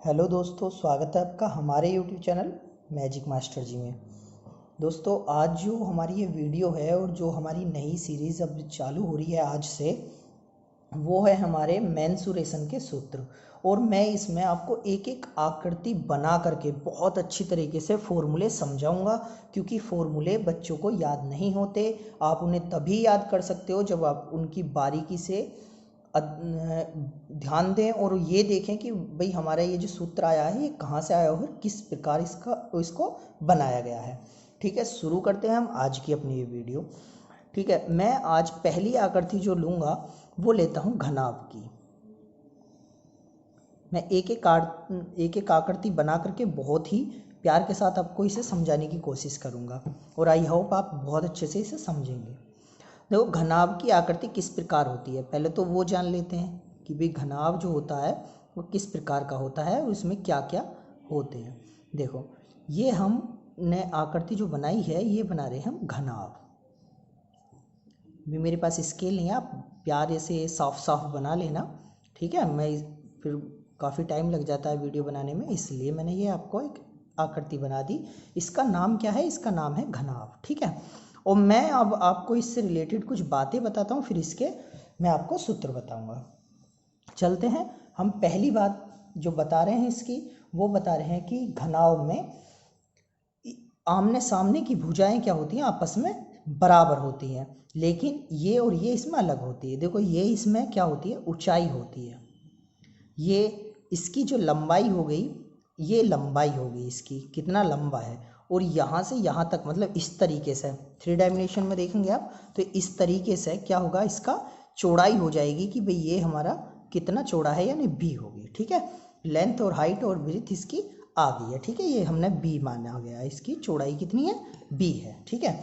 Hello दोस्तों, स्वागत है आपका हमारे यूट्यूब चैनल मैजिक मास्टर जी में। दोस्तों, आज जो हमारी ये वीडियो है और जो हमारी नई सीरीज़ अब चालू हो रही है आज से, वो है हमारे मेंसुरेशन के सूत्र। और मैं इसमें आपको एक एक आकृति बना करके बहुत अच्छी तरीके से फॉर्मूले समझाऊंगा, क्योंकि फॉर्मूले बच्चों को याद नहीं होते। आप उन्हें तभी याद कर सकते हो जब आप उनकी बारीकी से ध्यान दें और ये देखें कि भाई हमारा ये जो सूत्र आया है ये कहाँ से आया और किस प्रकार इसको बनाया गया है। ठीक है, शुरू करते हैं हम आज की अपनी ये वीडियो। ठीक है, मैं आज पहली आकृति जो लूँगा वो लेता हूँ घनाभ की। मैं एक एक आकृति बना करके बहुत ही प्यार के साथ आपको इसे समझाने की कोशिश करूँगा और आई होप आप बहुत अच्छे से इसे समझेंगे। देखो, घनाभ की आकृति किस प्रकार होती है, पहले तो वो जान लेते हैं कि भाई घनाभ जो होता है वो किस प्रकार का होता है और उसमें क्या क्या होते हैं। देखो, ये हमने आकृति जो बनाई है ये बना रहे हैं हम घनाभ। भी मेरे पास स्केल नहीं है, आप प्यारे से साफ साफ बना लेना। ठीक है, मैं फिर काफ़ी टाइम लग जाता है वीडियो बनाने में, इसलिए मैंने ये आपको एक आकृति बना दी। इसका नाम क्या है? इसका नाम है घनाभ। ठीक है, और मैं अब आपको इससे रिलेटेड कुछ बातें बताता हूँ, फिर इसके मैं आपको सूत्र बताऊँगा। चलते हैं, हम पहली बात जो बता रहे हैं इसकी, वो बता रहे हैं कि घनाभ में आमने सामने की भुजाएं क्या होती हैं, आपस में बराबर होती हैं, लेकिन ये और ये इसमें अलग होती है। देखो, ये इसमें क्या होती है, ऊंचाई होती है। ये इसकी जो लंबाई हो गई, ये लंबाई होगी इसकी, कितना लंबा है, और यहाँ से यहाँ तक मतलब इस तरीके से 3 डायमेंशन में देखेंगे आप तो इस तरीके से क्या होगा, इसका चौड़ाई हो जाएगी कि भाई ये हमारा कितना चौड़ा है, यानी बी होगी। ठीक है, लेंथ और हाइट और विड्थ इसकी आ गई है। ठीक है, ये हमने बी माना गया, इसकी चौड़ाई कितनी है, बी है। ठीक है,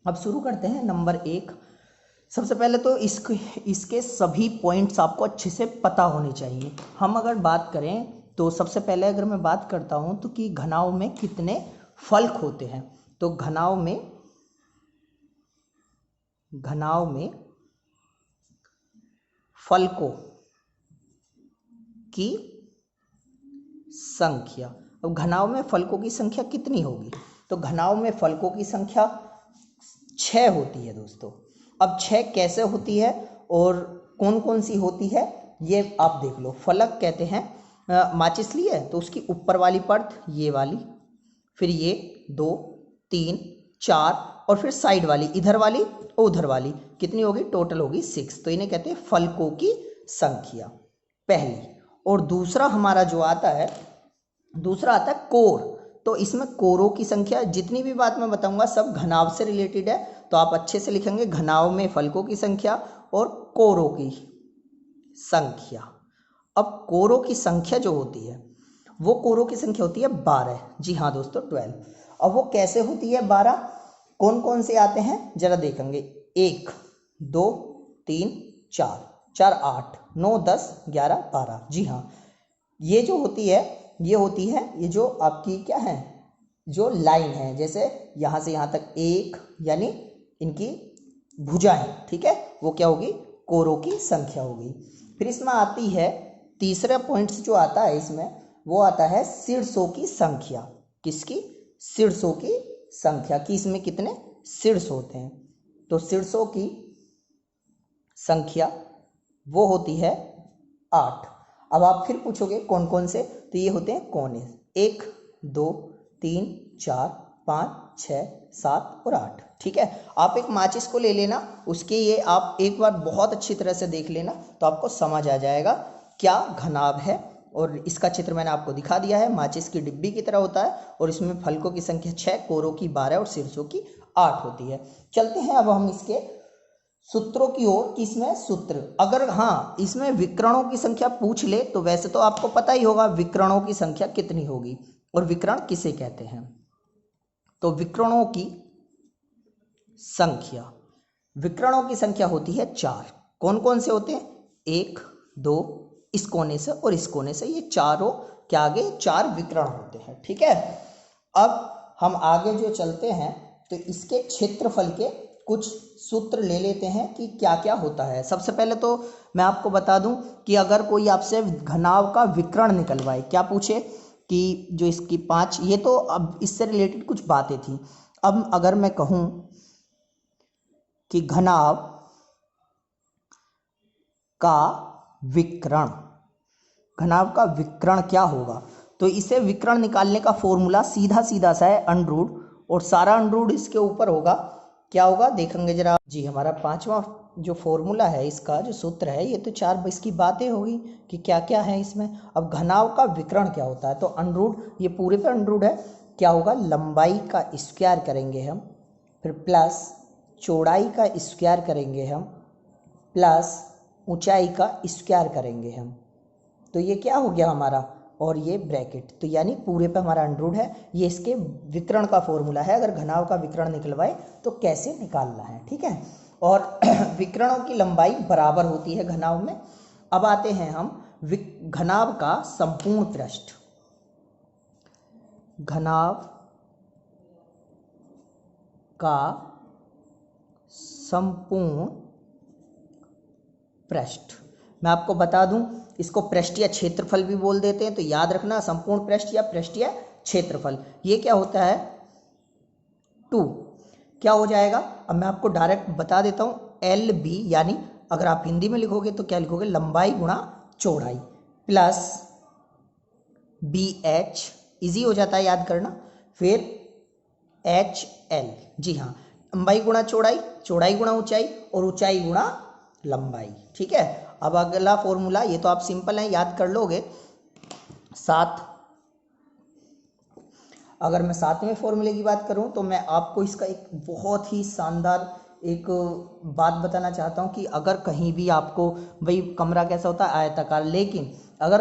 अब शुरू करते हैं। नंबर 1, सबसे पहले तो इसके सभी पॉइंट्स आपको अच्छे से पता होने चाहिए। हम अगर बात करें तो सबसे पहले अगर मैं बात करता हूं तो कि घनाभ में कितने फलक होते हैं, तो घनाभ में फलकों की संख्या। अब घनाभ में फलकों की संख्या कितनी होगी, तो घनाभ में फलकों की संख्या 6 होती है दोस्तों। अब 6 कैसे होती है और कौन कौन सी होती है ये आप देख लो। फलक कहते हैं, माचिस ली है तो उसकी ऊपर वाली परत ये वाली, फिर ये 2 3 4 और फिर साइड वाली, इधर वाली और उधर वाली, कितनी होगी, टोटल होगी 6। तो इन्हें कहते हैं फलकों की संख्या, पहली। और दूसरा हमारा जो आता है, दूसरा आता है कोर। तो इसमें कोरों की संख्या, जितनी भी बात मैं बताऊंगा सब घनाभ से रिलेटेड है, तो आप अच्छे से लिखेंगे घनाभ में फलकों की संख्या और कोरों की संख्या। अब कोरों की संख्या जो होती है वो कोरों की संख्या होती है 12। जी हाँ दोस्तों, 12। अब वो कैसे होती है 12, कौन कौन से आते हैं जरा देखेंगे। 1 2 3 4, 4 8 9 10 11 12। जी हाँ, ये जो होती है ये जो आपकी क्या है, जो लाइन है, जैसे यहाँ से यहाँ तक 1, यानी इनकी भुजाएं। ठीक है, वो क्या होगी, कोरों की संख्या होगी। फिर इसमें आती है तीसरा पॉइंट जो आता है इसमें, वो आता है शीर्षों की संख्या। किसकी, शीर्षों की संख्या कि इसमें कितने शीर्ष होते हैं, तो शीर्षों की संख्या वो होती है 8। अब आप फिर पूछोगे कौन कौन से, तो ये होते हैं कोने, 1 2 3 4 5 6 7 और 8। ठीक है, आप एक माचिस को ले लेना, उसके ये आप एक बार बहुत अच्छी तरह से देख लेना तो आपको समझ आ जाएगा क्या घनाभ है। और इसका चित्र मैंने आपको दिखा दिया है, माचिस की डिब्बी की तरह होता है और इसमें फलकों की संख्या 6, कोरों की 12 और शीर्षों की 8 होती है। चलते हैं अब हम इसके सूत्रों की ओर। इसमें सूत्र, अगर हाँ इसमें विकर्णों की संख्या पूछ ले तो वैसे तो आपको पता ही होगा विकर्णों की संख्या कितनी होगी और विकर्ण किसे कहते हैं। तो विकर्णों की संख्या होती है 4। कौन कौन से होते हैं, 1 2, इस कोने से और इस कोने से, ये चारों के आगे 4 विकर्ण होते हैं। ठीक है, अब हम आगे जो चलते हैं तो इसके क्षेत्रफल के कुछ सूत्र ले लेते हैं कि क्या क्या होता है। सबसे पहले तो मैं आपको बता दूं कि अगर कोई आपसे घनाभ का विकर्ण निकलवाए, क्या पूछे कि जो इसकी 5, ये तो अब इससे रिलेटेड कुछ बातें थी। अब अगर मैं कहूं कि घनाभ का विकर्ण, घनाभ का विकर्ण क्या होगा, तो इसे विकर्ण निकालने का फॉर्मूला सीधा सीधा सा है अंडरूट, और सारा अंडरूट इसके ऊपर होगा। क्या होगा देखेंगे जरा जी। हमारा 5वां जो फॉर्मूला है, इसका जो सूत्र है, ये तो 4 इसकी बातें होगी कि क्या क्या है इसमें। अब घनाभ का विकर्ण क्या होता है, तो अंडरूट, ये पूरे पे अंडरूट है, क्या होगा, लंबाई का स्क्वायर करेंगे हम, फिर प्लस चौड़ाई का स्क्वायर करेंगे हम, प्लस ऊंचाई का स्क्वायर करेंगे हम। तो ये क्या हो गया हमारा, और ये ब्रैकेट, तो यानी पूरे पे हमारा अंडरूट है। ये इसके विकर्ण का फॉर्मूला है, अगर घनाभ का विकर्ण निकलवाए तो कैसे निकालना है, ठीक है। और विकर्णों की लंबाई बराबर होती है घनाभ में। अब आते हैं हम घनाभ का संपूर्ण पृष्ठ। घनाभ का संपूर्ण पृष्ठ, मैं आपको बता दूं, इसको पृष्ठीय क्षेत्रफल भी बोल देते हैं, तो याद रखना संपूर्ण पृष्ठ या पृष्ठीय क्षेत्रफल। ये क्या होता है, 2 क्या हो जाएगा। अब मैं आपको डायरेक्ट बता देता हूँ, एल बी, यानी अगर आप हिंदी में लिखोगे तो क्या लिखोगे, लंबाई गुणा चौड़ाई, प्लस बी एच, इजी हो जाता है याद करना, फिर एच एल, जी हाँ, लंबाई गुणा चौड़ाई, चौड़ाई गुणा ऊंचाई, और ऊंचाई गुणा लंबाई, ठीक है। अब अगला फॉर्मूला, ये तो आप सिंपल है याद कर लोगे, 7। अगर मैं 7वें फॉर्मूले की बात करूं तो मैं आपको इसका एक बहुत ही शानदार एक बात बताना चाहता हूं कि अगर कहीं भी आपको, भाई कमरा कैसा होता है, आयताकार, लेकिन अगर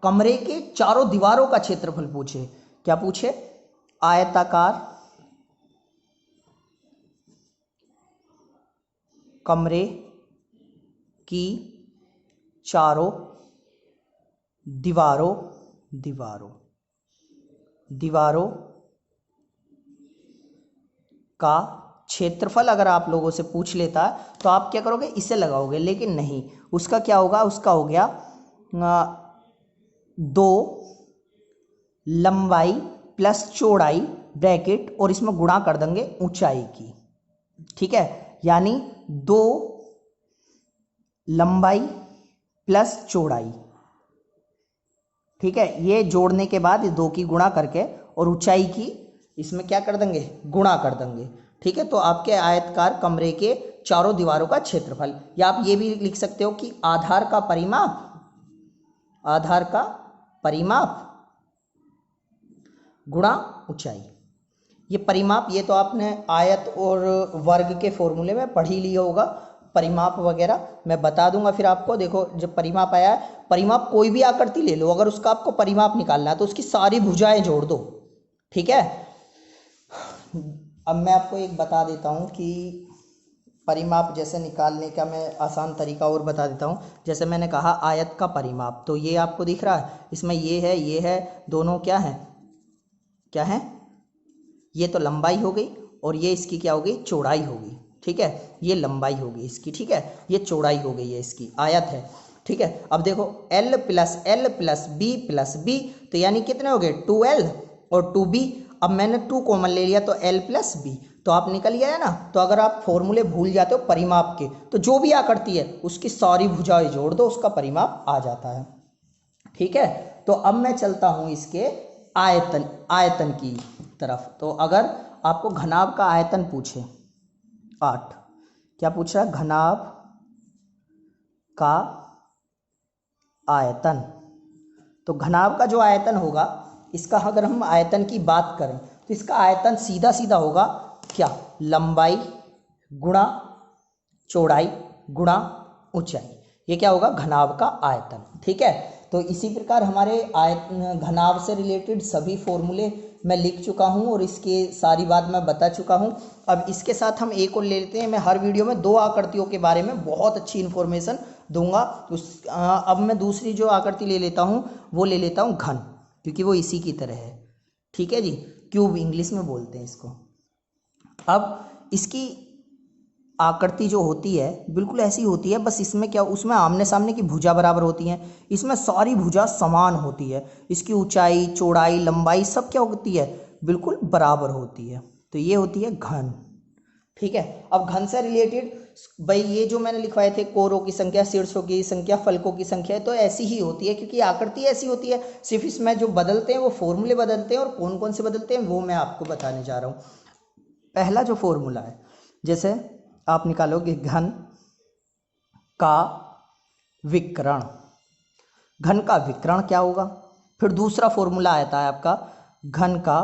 कमरे के चारों दीवारों का क्षेत्रफल पूछे, क्या पूछे, आयताकार कमरे की चारों दीवारों का क्षेत्रफल अगर आप लोगों से पूछ लेता है तो आप क्या करोगे, इसे लगाओगे, लेकिन नहीं, उसका क्या होगा, उसका हो गया 2 लंबाई प्लस चौड़ाई ब्रैकेट, और इसमें गुणा कर देंगे ऊंचाई की, ठीक है। यानी 2 लंबाई प्लस चौड़ाई, ठीक है, ये जोड़ने के बाद 2 की गुणा करके और ऊंचाई की इसमें क्या कर देंगे, गुणा कर देंगे, ठीक है। तो आपके आयताकार कमरे के चारों दीवारों का क्षेत्रफल, या आप ये भी लिख सकते हो कि आधार का परिमाप गुणा ऊंचाई। ये परिमाप, ये तो आपने आयत और वर्ग के फॉर्मूले में पढ़ ही लिया होगा, परिमाप वगैरह मैं बता दूंगा फिर आपको। देखो जब परिमाप आया है, परिमाप कोई भी आकृति ले लो, अगर उसका आपको परिमाप निकालना है तो उसकी सारी भुजाएं जोड़ दो, ठीक है। अब मैं आपको एक बता देता हूँ कि परिमाप जैसे निकालने का मैं आसान तरीका और बता देता हूँ। जैसे मैंने कहा आयत का परिमाप, तो ये आपको दिख रहा है, इसमें ये है, दोनों क्या है, ये तो लंबाई हो गई, और ये इसकी क्या हो गई, चौड़ाई हो गई, ठीक है। ये लंबाई हो गई इसकी, ठीक है, ये चौड़ाई हो गई है इसकी, आयत है, ठीक है। अब देखो L प्लस B, तो यानी कितने हो गए, 2L और 2B। अब मैंने 2 कॉमन ले लिया तो L प्लस B, तो आप निकल गया है ना। तो अगर आप फॉर्मूले भूल जाते हो परिमाप के, तो जो भी आकृति है उसकी सारी भुजाएं जोड़ दो, उसका परिमाप आ जाता है, ठीक है। तो अब मैं चलता हूं इसके आयतन की तरफ। तो अगर आपको घनाभ का आयतन पूछे, 8, क्या पूछ रहा है, घनाभ का आयतन, तो घनाभ का जो आयतन होगा, इसका अगर हम आयतन की बात करें तो इसका आयतन सीधा सीधा होगा क्या, लंबाई गुणा चौड़ाई गुणा ऊंचाई, ये क्या होगा, घनाभ का आयतन, ठीक है। तो इसी प्रकार हमारे घनाभ से रिलेटेड सभी फॉर्मूले मैं लिख चुका हूं और इसके सारी बात मैं बता चुका हूं। अब इसके साथ हम एक और ले लेते हैं। मैं हर वीडियो में 2 आकृतियों के बारे में बहुत अच्छी इन्फॉर्मेशन दूंगा। अब मैं दूसरी जो आकृति ले लेता हूं वो ले लेता हूं घन, क्योंकि वो इसी की तरह है, ठीक है जी, क्यूब इंग्लिश में बोलते हैं इसको। अब इसकी आकृति जो होती है बिल्कुल ऐसी होती है, बस इसमें क्या, उसमें आमने सामने की भुजा बराबर होती हैं, इसमें सारी भुजा समान होती है, इसकी ऊंचाई चौड़ाई लंबाई सब क्या होती है, बिल्कुल बराबर होती है। तो ये होती है घन। ठीक है, अब घन से रिलेटेड भाई ये जो मैंने लिखवाए थे, कोरों की संख्या, शीर्षों की संख्या, फलकों की संख्या, तो ऐसी ही होती है क्योंकि आकृति ऐसी होती है। सिर्फ इसमें जो बदलते हैं वो फॉर्मूले बदलते हैं, और कौन कौन से बदलते हैं वो मैं आपको बताने जा रहा हूँ। पहला जो फॉर्मूला है, जैसे आप निकालोगे घन का विकर्ण, घन का विकर्ण क्या होगा। फिर दूसरा फॉर्मूला आता है आपका घन का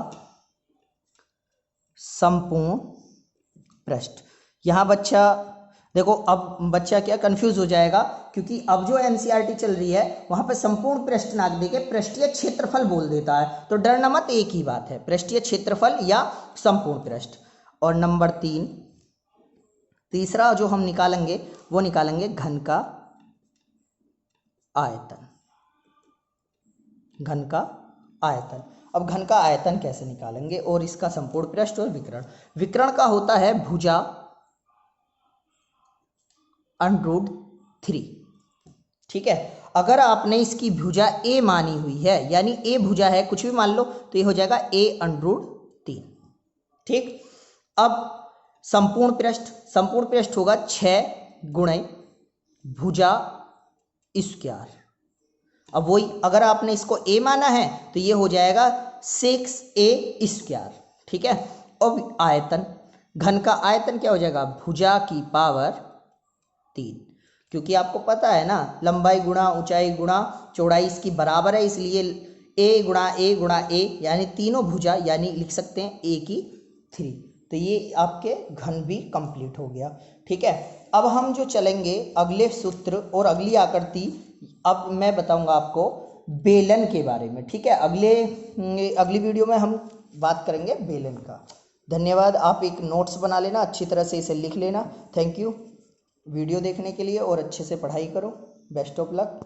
संपूर्ण पृष्ठ। यहाँ बच्चा देखो, अब बच्चा क्या कंफ्यूज हो जाएगा, क्योंकि अब जो एनसीईआरटी चल रही है वहां पे संपूर्ण पृष्ठ ना देके पृष्ठीय क्षेत्रफल बोल देता है, तो डरना मत, एक ही बात है, पृष्ठीय क्षेत्रफल या संपूर्ण पृष्ठ। और नंबर 3, तीसरा जो हम निकालेंगे वो निकालेंगे घन का आयतन, घन का आयतन। अब घन का आयतन कैसे निकालेंगे, और इसका संपूर्ण पृष्ठ और विकर्ण। विकर्ण का होता है भुजा √3। ठीक है, अगर आपने इसकी भुजा a मानी हुई है, यानी a भुजा है, कुछ भी मान लो, तो ये हो जाएगा a√3। ठीक, अब संपूर्ण पृष्ठ होगा 6 गुणे भुजा स्क्वायर। अब वही, अगर आपने इसको a माना है तो ये हो जाएगा 6a²। ठीक है, अब आयतन, घन का आयतन क्या हो जाएगा, भुजा की पावर 3, क्योंकि आपको पता है ना, लंबाई गुणा ऊंचाई गुणा चौड़ाई इसकी बराबर है, इसलिए a गुणा a यानी तीनों भुजा, यानी लिख सकते हैं a की 3। तो ये आपके घन भी कंप्लीट हो गया। ठीक है, अब हम जो चलेंगे अगले सूत्र और अगली आकृति, अब मैं बताऊंगा आपको बेलन के बारे में। ठीक है, अगली वीडियो में हम बात करेंगे बेलन का। धन्यवाद, आप एक नोट्स बना लेना, अच्छी तरह से इसे लिख लेना। थैंक यू वीडियो देखने के लिए, और अच्छे से पढ़ाई करो। Best of luck.